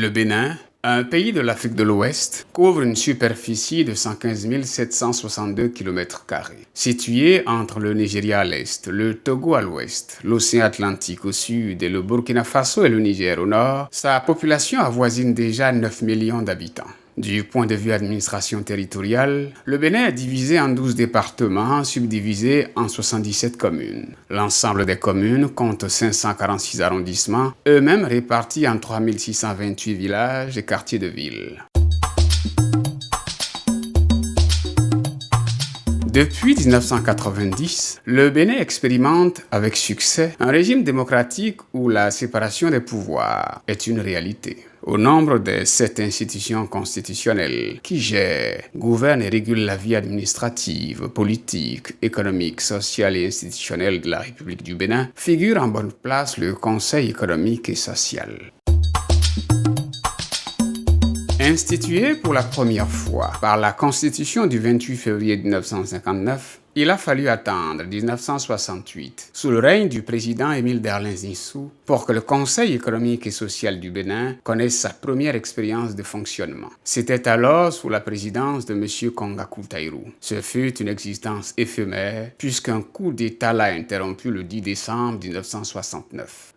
Le Bénin, un pays de l'Afrique de l'Ouest, couvre une superficie de 115 762 km². Situé entre le Nigeria à l'est, le Togo à l'ouest, l'océan Atlantique au sud et le Burkina Faso et le Niger au nord, sa population avoisine déjà 9 millions d'habitants. Du point de vue administration territoriale, le Bénin est divisé en 12 départements, subdivisés en 77 communes. L'ensemble des communes compte 546 arrondissements, eux-mêmes répartis en 3628 villages et quartiers de ville. Depuis 1990, le Bénin expérimente avec succès un régime démocratique où la séparation des pouvoirs est une réalité. Au nombre des 7 institutions constitutionnelles qui gèrent, gouvernent et régulent la vie administrative, politique, économique, sociale et institutionnelle de la République du Bénin, figure en bonne place le Conseil économique et social. Institué pour la première fois par la Constitution du 28 février 1959, il a fallu attendre 1968, sous le règne du président Émile Derlin Zinssou, pour que le Conseil économique et social du Bénin connaisse sa première expérience de fonctionnement. C'était alors sous la présidence de M. Kongakou Taïrou. Ce fut une existence éphémère, puisqu'un coup d'État l'a interrompu le 10 décembre 1969.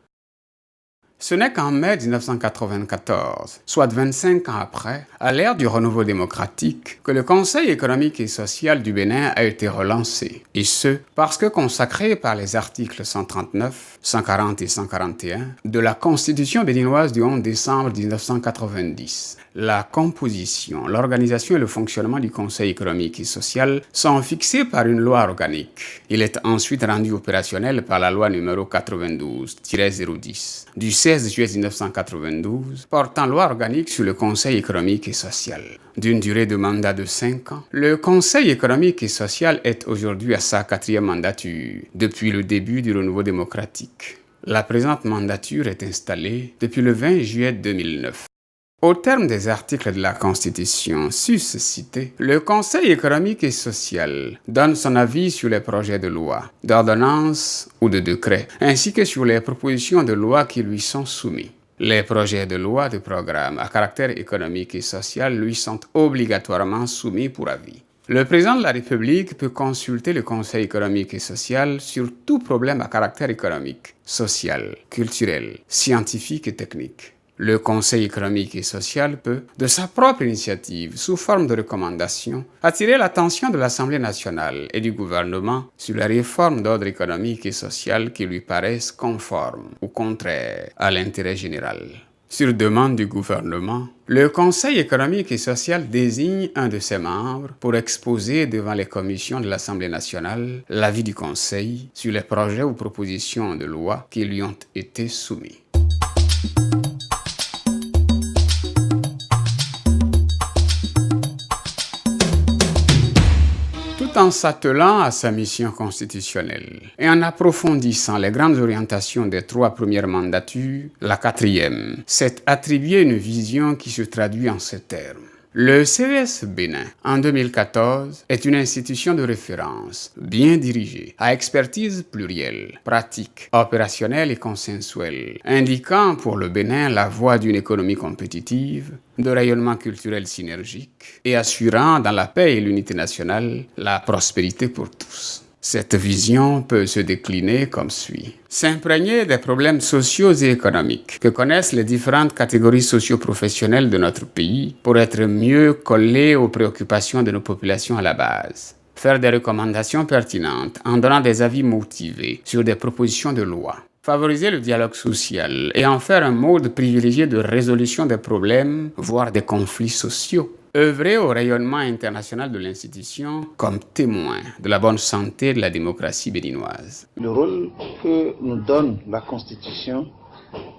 Ce n'est qu'en mai 1994, soit 25 ans après, à l'ère du renouveau démocratique, que le Conseil économique et social du Bénin a été relancé. Et ce, parce que consacré par les articles 139, 140 et 141 de la Constitution béninoise du 11 décembre 1990. La composition, l'organisation et le fonctionnement du Conseil économique et social sont fixés par une loi organique. Il est ensuite rendu opérationnel par la loi numéro 92-010 du 16 juillet 1992 portant loi organique sur le Conseil économique et social. D'une durée de mandat de 5 ans, le Conseil économique et social est aujourd'hui à sa 4e mandature depuis le début du renouveau démocratique. La présente mandature est installée depuis le 20 juillet 2009. Au terme des articles de la Constitution sus-cités, le Conseil économique et social donne son avis sur les projets de loi, d'ordonnance ou de décret, ainsi que sur les propositions de loi qui lui sont soumis. Les projets de loi de programme à caractère économique et social lui sont obligatoirement soumis pour avis. Le président de la République peut consulter le Conseil économique et social sur tout problème à caractère économique, social, culturel, scientifique et technique. Le Conseil économique et social peut, de sa propre initiative, sous forme de recommandation, attirer l'attention de l'Assemblée nationale et du gouvernement sur les réformes d'ordre économique et social qui lui paraissent conformes ou contraires à l'intérêt général. Sur demande du gouvernement, le Conseil économique et social désigne un de ses membres pour exposer devant les commissions de l'Assemblée nationale l'avis du Conseil sur les projets ou propositions de loi qui lui ont été soumis. Tout en s'attelant à sa mission constitutionnelle et en approfondissant les grandes orientations des 3 premières mandatures, la 4e s'est attribuée une vision qui se traduit en ces termes. Le CES Bénin, en 2014, est une institution de référence, bien dirigée, à expertise plurielle, pratique, opérationnelle et consensuelle, indiquant pour le Bénin la voie d'une économie compétitive, de rayonnement culturel synergique et assurant dans la paix et l'unité nationale la prospérité pour tous. Cette vision peut se décliner comme suit. S'imprégner des problèmes sociaux et économiques que connaissent les différentes catégories socio-professionnelles de notre pays pour être mieux collés aux préoccupations de nos populations à la base. Faire des recommandations pertinentes en donnant des avis motivés sur des propositions de loi. Favoriser le dialogue social et en faire un mode privilégié de résolution des problèmes, voire des conflits sociaux. Œuvrer au rayonnement international de l'institution comme témoin de la bonne santé de la démocratie béninoise. Le rôle que nous donne la Constitution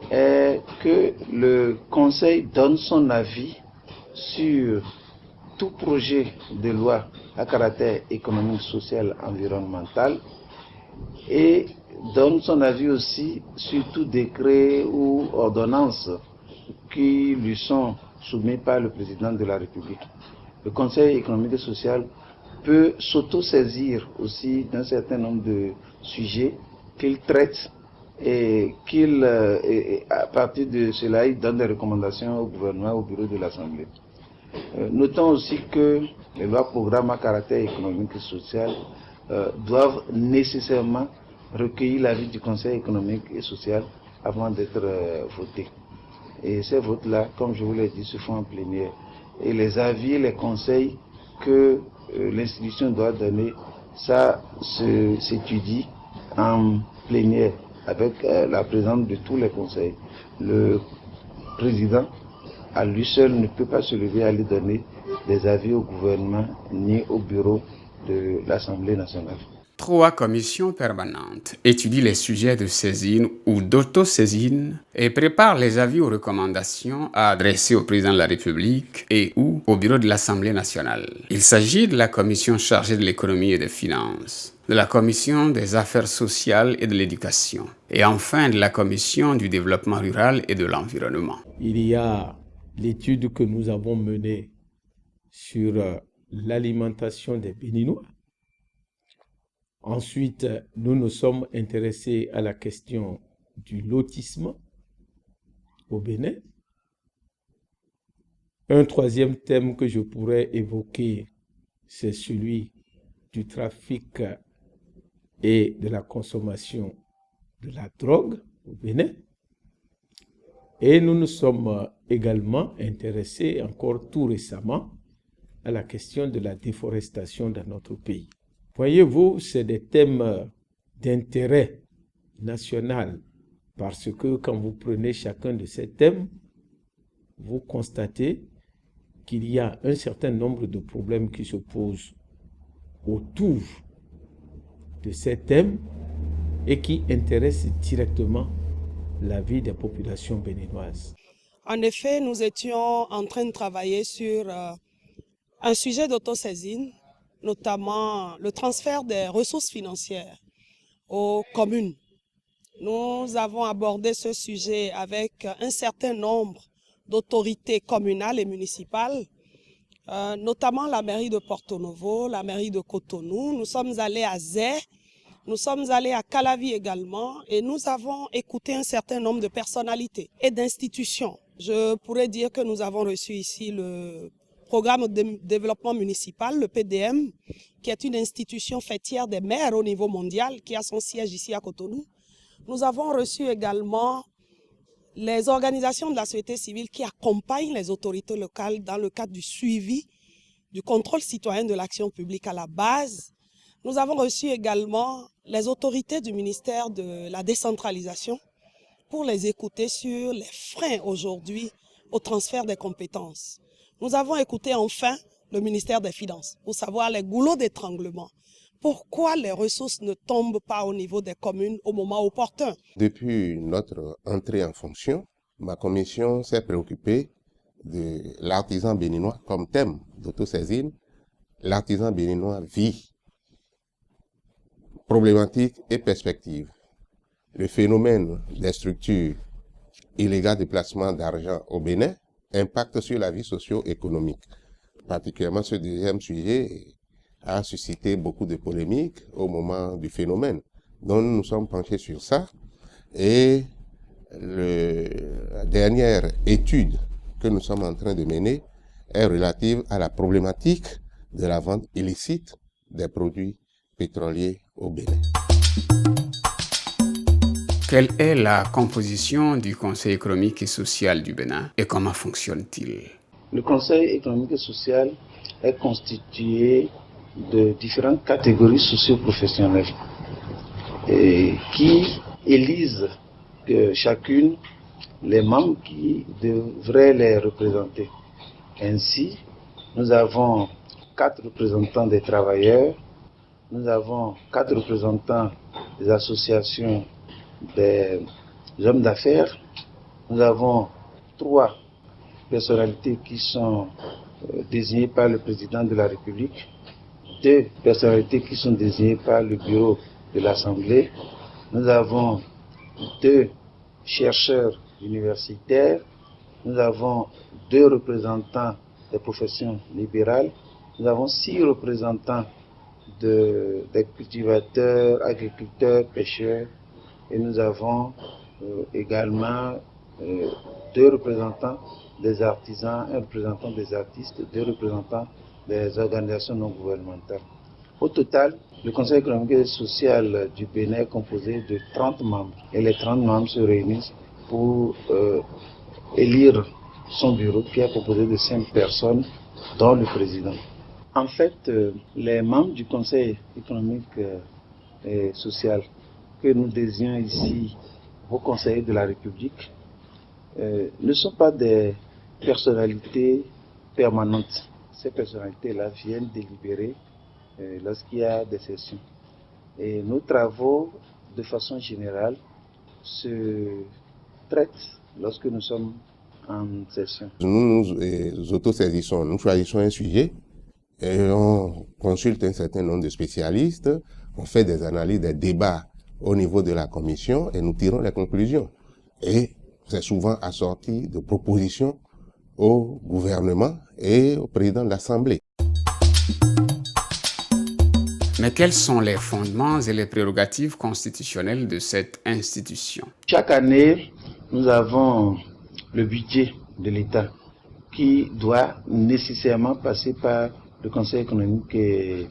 est que le Conseil donne son avis sur tout projet de loi à caractère économique, social, environnemental et donne son avis aussi sur tout décret ou ordonnance qui lui sont soumis par le président de la République. Le Conseil économique et social peut s'auto-saisir aussi d'un certain nombre de sujets qu'il traite et à partir de cela, il donne des recommandations au gouvernement, au bureau de l'Assemblée. Notons aussi que les lois programmes à caractère économique et social doivent nécessairement recueillir l'avis du Conseil économique et social avant d'être votés. Et ces votes-là, comme je vous l'ai dit, se font en plénière. Et les avis, les conseils que l'institution doit donner, ça s'étudie en plénière avec la présence de tous les conseils. Le président, à lui seul, ne peut pas se lever à aller donner des avis au gouvernement ni au bureau de l'Assemblée nationale. 3 commissions permanentes étudient les sujets de saisine ou d'autosaisine et préparent les avis ou recommandations à adresser au président de la République et ou au bureau de l'Assemblée nationale. Il s'agit de la commission chargée de l'économie et des finances, de la commission des affaires sociales et de l'éducation, et enfin de la commission du développement rural et de l'environnement. Il y a l'étude que nous avons menée sur l'alimentation des Béninois. Ensuite, nous nous sommes intéressés à la question du lotissement au Bénin. Un troisième thème que je pourrais évoquer, c'est celui du trafic et de la consommation de la drogue au Bénin. Et nous nous sommes également intéressés, encore tout récemment, à la question de la déforestation dans notre pays. Voyez-vous, c'est des thèmes d'intérêt national parce que quand vous prenez chacun de ces thèmes, vous constatez qu'il y a un certain nombre de problèmes qui se posent autour de ces thèmes et qui intéressent directement la vie des populations béninoises. En effet, nous étions en train de travailler sur un sujet d'autosaisine, notamment le transfert des ressources financières aux communes. Nous avons abordé ce sujet avec un certain nombre d'autorités communales et municipales, notamment la mairie de Porto Novo, la mairie de Cotonou. Nous sommes allés à Zé, nous sommes allés à Calavi également et nous avons écouté un certain nombre de personnalités et d'institutions. Je pourrais dire que nous avons reçu ici le programme de développement municipal, le PDM, qui est une institution fêtière des maires au niveau mondial, qui a son siège ici à Cotonou. Nous avons reçu également les organisations de la société civile qui accompagnent les autorités locales dans le cadre du suivi du contrôle citoyen de l'action publique à la base. Nous avons reçu également les autorités du ministère de la décentralisation pour les écouter sur les freins aujourd'hui au transfert des compétences. Nous avons écouté enfin le ministère des Finances pour savoir les goulots d'étranglement. Pourquoi les ressources ne tombent pas au niveau des communes au moment opportun? Depuis notre entrée en fonction, ma commission s'est préoccupée de l'artisan béninois comme thème d'autosaisine. L'artisan béninois vit, problématiques et perspectives. Le phénomène des structures illégales de placement d'argent au Bénin impacte sur la vie socio-économique. Particulièrement ce deuxième sujet a suscité beaucoup de polémiques au moment du phénomène. Donc nous nous sommes penchés sur ça et la dernière étude que nous sommes en train de mener est relative à la problématique de la vente illicite des produits pétroliers au Bénin. Quelle est la composition du Conseil économique et social du Bénin et comment fonctionne-t-il? Le Conseil économique et social est constitué de différentes catégories socio-professionnelles qui élisent chacune les membres qui devraient les représenter. Ainsi, nous avons 4 représentants des travailleurs, nous avons 4 représentants des associations des hommes d'affaires, nous avons 3 personnalités qui sont désignées par le président de la République, 2 personnalités qui sont désignées par le bureau de l'Assemblée, nous avons 2 chercheurs universitaires, nous avons 2 représentants des professions libérales, nous avons 6 représentants des cultivateurs, agriculteurs, pêcheurs et nous avons également 2 représentants des artisans, un représentant des artistes, 2 représentants des organisations non gouvernementales. Au total, le Conseil économique et social du Bénin est composé de 30 membres et les 30 membres se réunissent pour élire son bureau qui est composé de 5 personnes, dont le président. En fait, les membres du Conseil économique et social que nous désignons ici aux conseillers de la République ne sont pas des personnalités permanentes. Ces personnalités-là viennent délibérer lorsqu'il y a des sessions. Et nos travaux, de façon générale, se traitent lorsque nous sommes en session. Nous nous autosaisissons, nous choisissons un sujet et on consulte un certain nombre de spécialistes, on fait des analyses, des débats au niveau de la commission et nous tirons les conclusions. Et c'est souvent assorti de propositions au gouvernement et au président de l'Assemblée. Mais quels sont les fondements et les prérogatives constitutionnelles de cette institution? Chaque année, nous avons le budget de l'État qui doit nécessairement passer par le Conseil économique et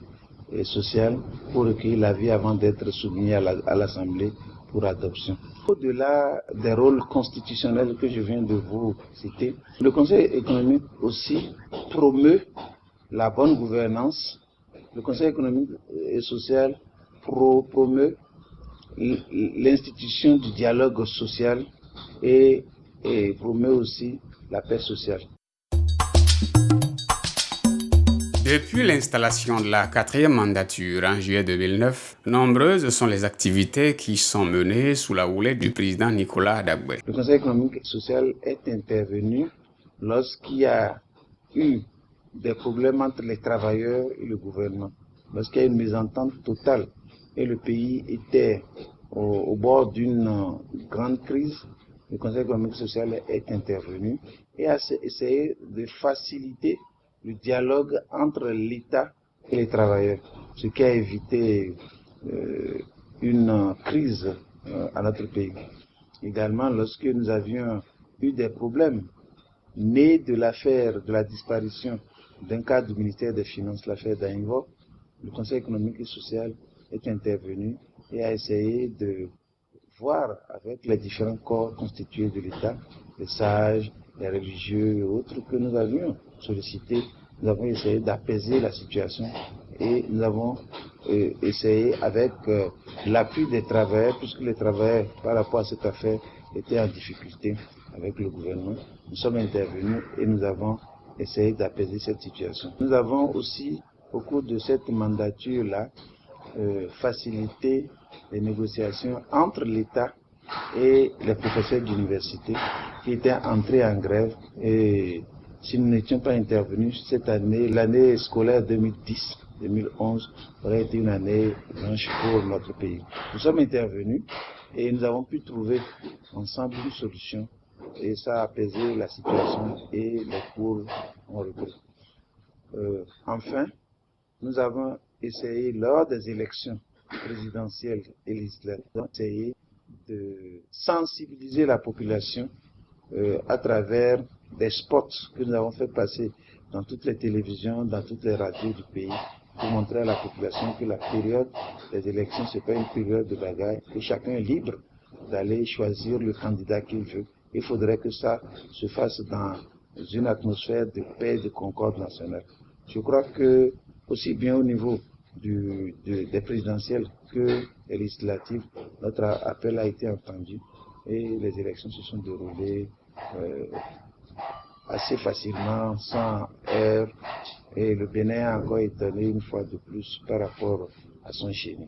social pour recueillir l'avis avant d'être soumis à l'Assemblée pour adoption. Au-delà des rôles constitutionnels que je viens de vous citer, le Conseil économique aussi promeut la bonne gouvernance. Le Conseil économique et social promeut l'institution du dialogue social et promeut aussi la paix sociale. Depuis l'installation de la 4e mandature en juillet 2009, nombreuses sont les activités qui sont menées sous la houlette du président Nicolas Dagbe. Le Conseil économique et social est intervenu lorsqu'il y a eu des problèmes entre les travailleurs et le gouvernement, lorsqu'il y a une mésentente totale et le pays était au bord d'une grande crise. Le Conseil économique et social est intervenu et a essayé de faciliter le dialogue entre l'État et les travailleurs, ce qui a évité une crise à notre pays. Également, lorsque nous avions eu des problèmes nés de l'affaire de la disparition d'un cadre du ministère des Finances, l'affaire d'Ainvo, le Conseil économique et social est intervenu et a essayé de voir avec les différents corps constitués de l'État, les sages, les religieux et autres que nous avions sollicités. Nous avons essayé d'apaiser la situation et nous avons essayé avec l'appui des travailleurs, puisque les travailleurs par rapport à cette affaire étaient en difficulté avec le gouvernement. Nous sommes intervenus et nous avons essayé d'apaiser cette situation. Nous avons aussi, au cours de cette mandature-là, facilité les négociations entre l'État et les professeurs d'université qui étaient entrés en grève. Et si nous n'étions pas intervenus cette année, l'année scolaire 2010-2011 aurait été une année blanche pour notre pays. Nous sommes intervenus et nous avons pu trouver ensemble une solution et ça a apaisé la situation et les cours ont repris. Enfin, nous avons essayé lors des élections présidentielles et législatives essayé de sensibiliser la population à travers des spots que nous avons fait passer dans toutes les télévisions, dans toutes les radios du pays, pour montrer à la population que la période des élections, ce n'est pas une période de bagaille, que chacun est libre d'aller choisir le candidat qu'il veut. Il faudrait que ça se fasse dans une atmosphère de paix et de concorde nationale. Je crois que, aussi bien au niveau des présidentielles que des législatives, notre appel a été entendu et les élections se sont déroulées assez facilement, sans heurts, et le Bénin a encore étonné une fois de plus par rapport à son génie.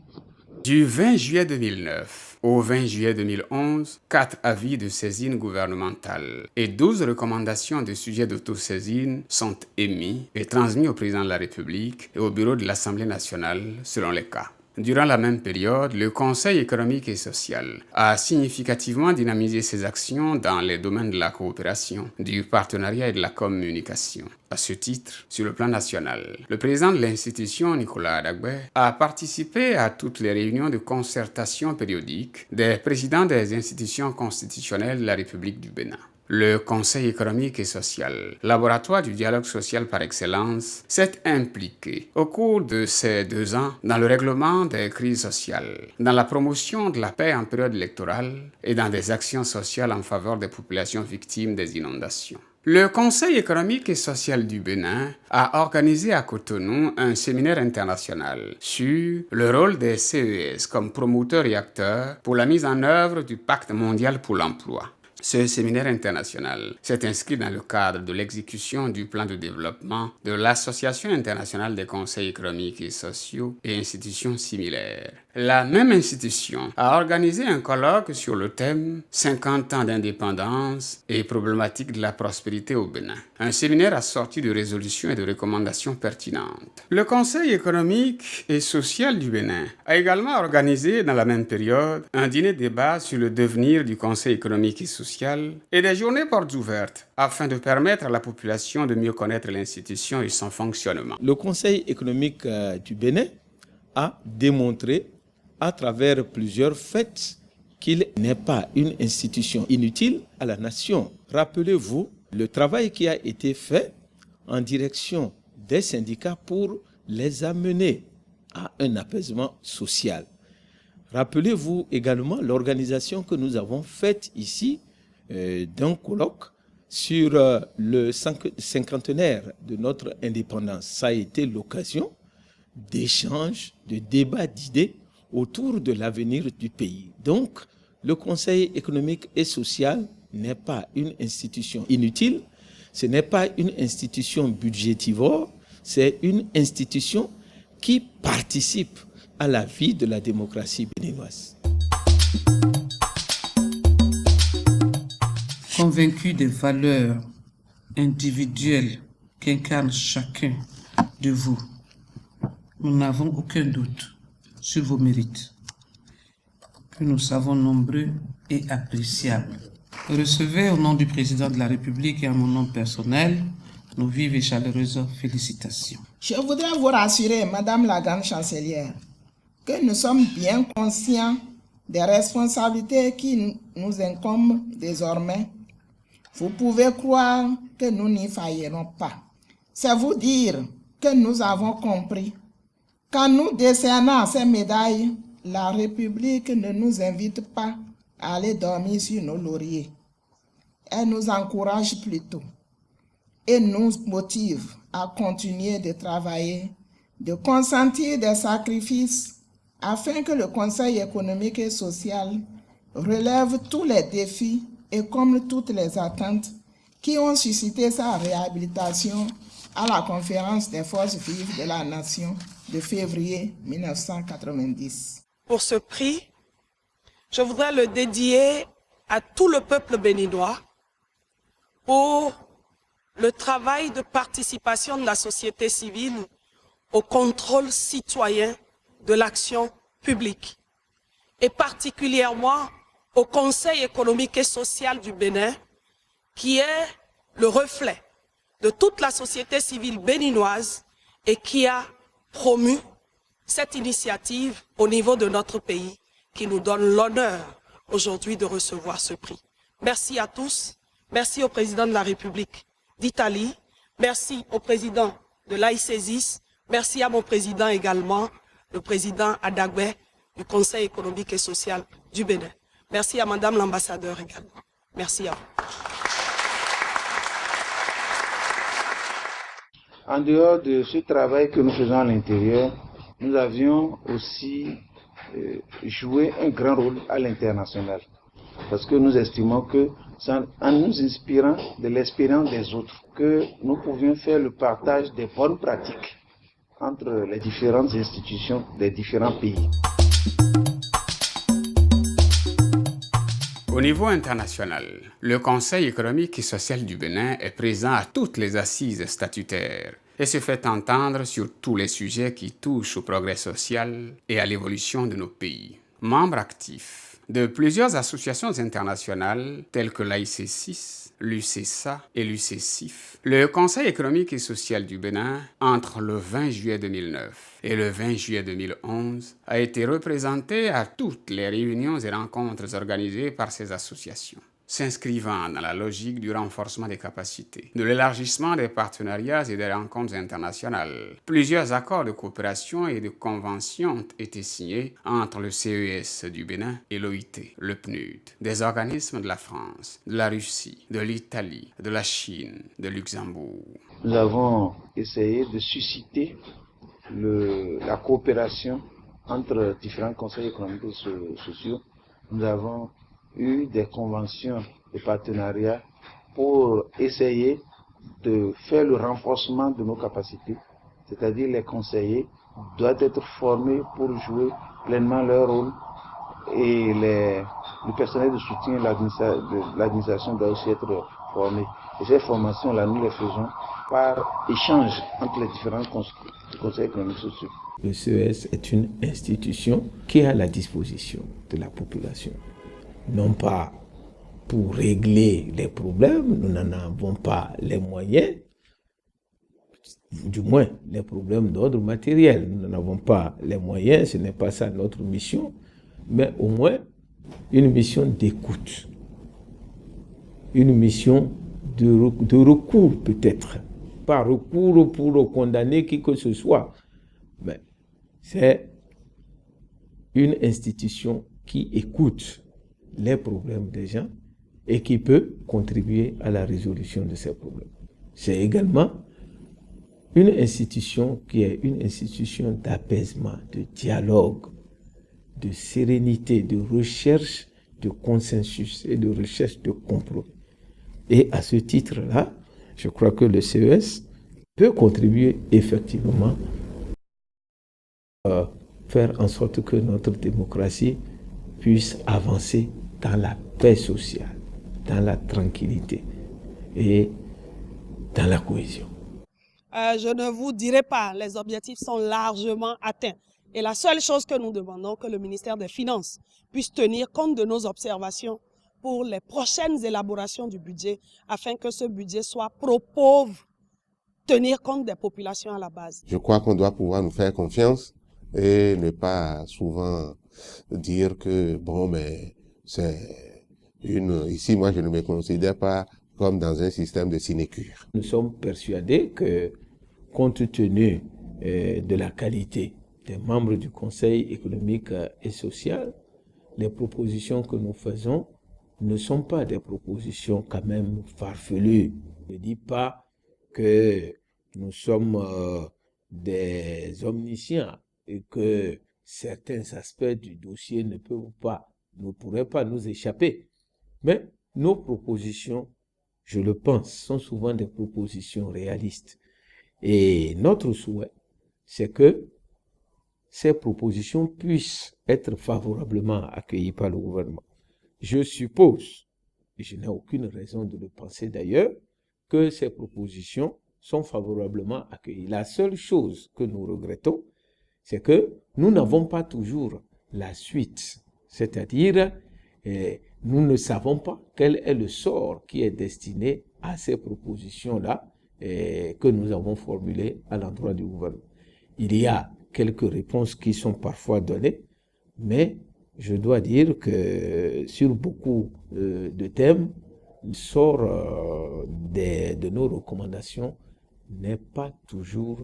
Du 20 juillet 2009 au 20 juillet 2011, 4 avis de saisine gouvernementale et 12 recommandations de sujets d'autosaisine sont émis et transmis au président de la République et au bureau de l'Assemblée nationale selon les cas. Durant la même période, le Conseil économique et social a significativement dynamisé ses actions dans les domaines de la coopération, du partenariat et de la communication. À ce titre, sur le plan national, le président de l'institution, Nicolas Adagbe, a participé à toutes les réunions de concertation périodiques des présidents des institutions constitutionnelles de la République du Bénin. Le Conseil économique et social, laboratoire du dialogue social par excellence, s'est impliqué au cours de ces 2 ans dans le règlement des crises sociales, dans la promotion de la paix en période électorale et dans des actions sociales en faveur des populations victimes des inondations. Le Conseil économique et social du Bénin a organisé à Cotonou un séminaire international sur le rôle des CES comme promoteurs et acteurs pour la mise en œuvre du Pacte mondial pour l'emploi. Ce séminaire international s'est inscrit dans le cadre de l'exécution du plan de développement de l'Association internationale des conseils économiques et sociaux et institutions similaires. La même institution a organisé un colloque sur le thème « 50 ans d'indépendance et problématiques de la prospérité au Bénin ». Un séminaire assorti de résolutions et de recommandations pertinentes. Le Conseil économique et social du Bénin a également organisé dans la même période un dîner-débat sur le devenir du Conseil économique et social et des journées portes ouvertes afin de permettre à la population de mieux connaître l'institution et son fonctionnement. Le Conseil économique du Bénin a démontré à travers plusieurs faits qu'il n'est pas une institution inutile à la nation. Rappelez-vous le travail qui a été fait en direction des syndicats pour les amener à un apaisement social. Rappelez-vous également l'organisation que nous avons faite ici d'un colloque sur le cinquantenaire de notre indépendance. Ça a été l'occasion d'échanges, de débats d'idées autour de l'avenir du pays. Donc, le Conseil économique et social n'est pas une institution inutile, ce n'est pas une institution budgétivore, c'est une institution qui participe à la vie de la démocratie béninoise. Convaincu des valeurs individuelles qu'incarne chacun de vous, nous n'avons aucun doute sur vos mérites, que nous savons nombreux et appréciables. Recevez au nom du président de la République et en mon nom personnel nos vives et chaleureuses félicitations. Je voudrais vous rassurer, Madame la Grande Chancelière, que nous sommes bien conscients des responsabilités qui nous incombent désormais. Vous pouvez croire que nous n'y faillerons pas. C'est vous dire que nous avons compris. Quand nous décernons ces médailles, la République ne nous invite pas à aller dormir sur nos lauriers. Elle nous encourage plutôt et nous motive à continuer de travailler, de consentir des sacrifices afin que le Conseil économique et social relève tous les défis et comble toutes les attentes qui ont suscité sa réhabilitation à la conférence des forces vives de la nation de février 1990. Pour ce prix, je voudrais le dédier à tout le peuple béninois pour le travail de participation de la société civile au contrôle citoyen de l'action publique et particulièrement au Conseil économique et social du Bénin qui est le reflet de toute la société civile béninoise et qui a promu cette initiative au niveau de notre pays qui nous donne l'honneur aujourd'hui de recevoir ce prix. Merci à tous, merci au président de la République d'Italie, merci au président de l'AICESIS, merci à mon président également, le président Adagbe du Conseil économique et social du Bénin. Merci à madame l'ambassadeur également. Merci à vous. En dehors de ce travail que nous faisons à l'intérieur, nous avions aussi joué un grand rôle à l'international. Parce que nous estimons que c'est en nous inspirant de l'expérience des autres que nous pouvions faire le partage des bonnes pratiques entre les différentes institutions des différents pays. Au niveau international, le Conseil économique et social du Bénin est présent à toutes les assises statutaires et se fait entendre sur tous les sujets qui touchent au progrès social et à l'évolution de nos pays. Membre actif de plusieurs associations internationales telles que l'AIC6, l'UCSA et l'UCSIF, le Conseil économique et social du Bénin, entre le 20 juillet 2009 et le 20 juillet 2011, a été représenté à toutes les réunions et rencontres organisées par ces associations, s'inscrivant dans la logique du renforcement des capacités, de l'élargissement des partenariats et des rencontres internationales. Plusieurs accords de coopération et de conventions ont été signés entre le CES du Bénin et l'OIT, le PNUD, des organismes de la France, de la Russie, de l'Italie, de la Chine, de Luxembourg. Nous avons essayé de susciter la coopération entre différents conseils économiques et sociaux. Nous avons eu des conventions de partenariat pour essayer de faire le renforcement de nos capacités, c'est-à-dire les conseillers doivent être formés pour jouer pleinement leur rôle et le personnel de soutien de l'administration doit aussi être formé. Et ces formations-là, nous les faisons par échange entre les différents conseils économiques et sociaux. Le CES est une institution qui est à la disposition de la population. Non pas pour régler les problèmes, nous n'en avons pas les moyens, du moins les problèmes d'ordre matériel, nous n'en avons pas les moyens, ce n'est pas ça notre mission, mais au moins une mission d'écoute, une mission de recours peut-être, pas recours pour condamner qui que ce soit, mais c'est une institution qui écoute les problèmes des gens et qui peut contribuer à la résolution de ces problèmes. C'est également une institution qui est une institution d'apaisement, de dialogue, de sérénité, de recherche de consensus et de recherche de compromis. Et à ce titre-là, je crois que le CES peut contribuer effectivement à faire en sorte que notre démocratie puisse avancer dans la paix sociale, dans la tranquillité et dans la cohésion. Je ne vous dirai pas, les objectifs sont largement atteints. Et la seule chose que nous demandons, que le ministère des Finances puisse tenir compte de nos observations pour les prochaines élaborations du budget, afin que ce budget soit pro-pauvre, tenir compte des populations à la base. Je crois qu'on doit pouvoir nous faire confiance et ne pas souvent dire que, bon, mais c'est ici, moi, je ne me considère pas comme dans un système de sinécure. Nous sommes persuadés que, compte tenu de la qualité des membres du Conseil économique et social, les propositions que nous faisons ne sont pas des propositions quand même farfelues. Je ne dis pas que nous sommes des omniscients et que certains aspects du dossier ne pourraient pas nous échapper. Mais nos propositions, je le pense, sont souvent des propositions réalistes. Et notre souhait, c'est que ces propositions puissent être favorablement accueillies par le gouvernement. Je suppose, et je n'ai aucune raison de le penser d'ailleurs, que ces propositions sont favorablement accueillies. La seule chose que nous regrettons, c'est que nous n'avons pas toujours la suite. C'est-à-dire, nous ne savons pas quel est le sort qui est destiné à ces propositions-là que nous avons formulées à l'endroit du gouvernement. Il y a quelques réponses qui sont parfois données, mais je dois dire que sur beaucoup de thèmes, le sort de nos recommandations n'est pas toujours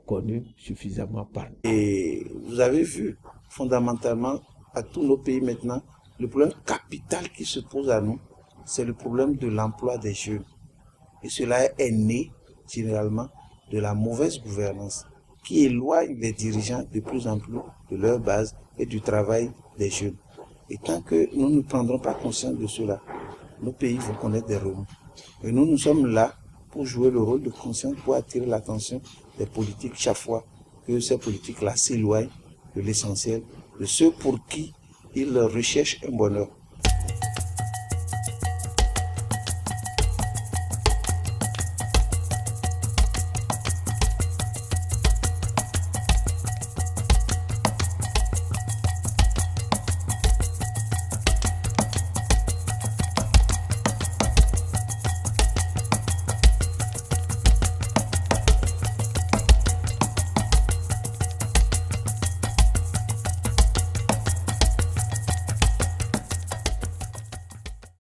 connu suffisamment par nous. Et vous avez vu, fondamentalement, à tous nos pays maintenant, le problème capital qui se pose à nous, c'est le problème de l'emploi des jeunes. Et cela est né, généralement, de la mauvaise gouvernance qui éloigne les dirigeants de plus en plus de leur base et du travail des jeunes. Et tant que nous ne prendrons pas conscience de cela, nos pays vont connaître des remous. Et nous sommes là pour jouer le rôle de conscience, pour attirer l'attention des politiques chaque fois que ces politiques-là s'éloignent de l'essentiel, de ceux pour qui ils recherchent un bonheur.